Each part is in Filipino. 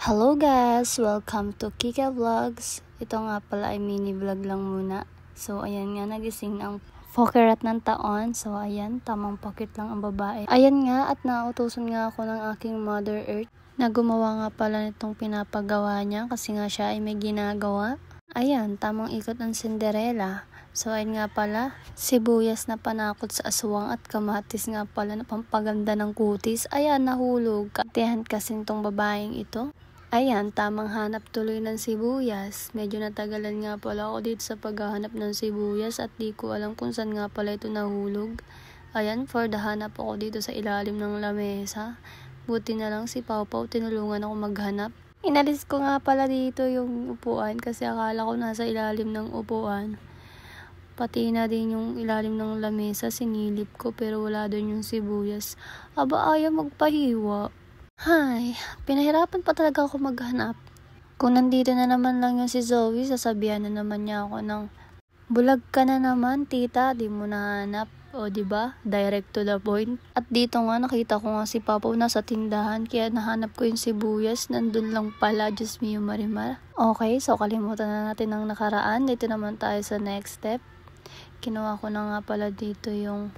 Hello guys! Welcome to Kika Vlogs. Ito nga pala ay mini vlog lang muna. So ayan nga, nagising ang pokerat ng taon. So ayan, tamang pocket lang ang babae. Ayan nga, at nautusan nga ako ng aking Mother Earth na gumawa nga pala nitong pinapagawa niya kasi nga siya ay may ginagawa. Ayan, tamang ikot ng Cinderella. So ayun nga pala, sibuyas na panakot sa aswang at kamatis nga pala na pampaganda ng kutis. Ayan, nahulog. Katihan kasi itong babaeng ito. Ayan, tamang hanap tuloy ng sibuyas. Medyo natagalan nga pala ako dito sa paghahanap ng sibuyas at di ko alam kung saan nga pala ito nahulog. Ayan, for the hanap ako dito sa ilalim ng lamesa. Buti na lang si Pau Pau tinulungan ako maghanap. Inalis ko nga pala dito yung upuan kasi akala ko nasa ilalim ng upuan. Pati na din yung ilalim ng lamesa, sinilip ko pero wala doon yung sibuyas. Aba, ayaw magpahiwa. Hay, pinahirapan pa talaga ako maghanap. Kung nandito na naman lang yung si Zoe, sasabihan na naman niya ako ng, bulag ka na naman tita, di mo nahanap. O diba, direct to the point. At dito nga, nakita ko nga si Papa nasa tindahan, kaya nahanap ko yung sibuyas, nandun lang pala, Diyos mio Marimar. Okay, so kalimutan na natin ang nakaraan. Dito naman tayo sa next step. Kinuha ko na nga pala dito yung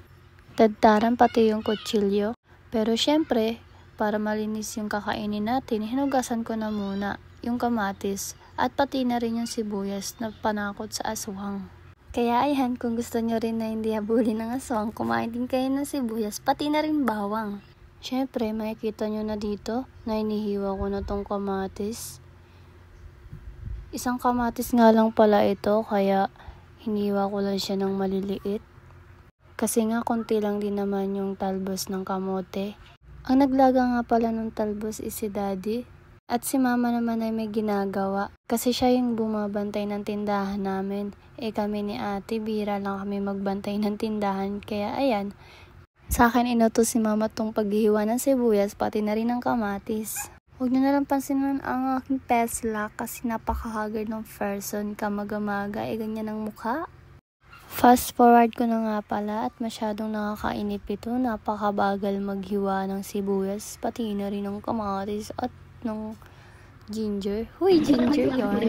tadtaran, pati yung kutsilyo. Pero syempre, para malinis yung kakainin natin, hinugasan ko na muna yung kamatis at pati na rin yung sibuyas na panakot sa aswang. Kaya ayan, kung gusto nyo rin na hindi habulin ng aswang, kumain din kayo ng sibuyas, pati na rin bawang. Syempre, makikita nyo na dito na inihiwa ko na tong kamatis. Isang kamatis nga lang pala ito, kaya hiniwa ko lang siya ng maliliit. Kasi nga, konti lang din naman yung talbos ng kamote. Ang naglaga nga pala ng talbos is si Daddy. At si Mama naman ay may ginagawa. Kasi siya yung bumabantay ng tindahan namin. Kami ni Ate, bira lang kami magbantay ng tindahan. Kaya ayan, sa akin inutos si Mama tong paghihiwa ng sibuyas, pati na rin ng kamatis. Huwag nyo nalang pansinin ang aking pesla kasi napaka-haggard ng person. Kamagamaga, ganyan ang mukha. Fast forward ko na nga pala at masyadong nakakainip ito. Napakabagal maghiwa ng sibuyas, pati na rin ng kamatis at ng ginger. Huy, ginger yun.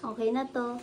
Okay na to.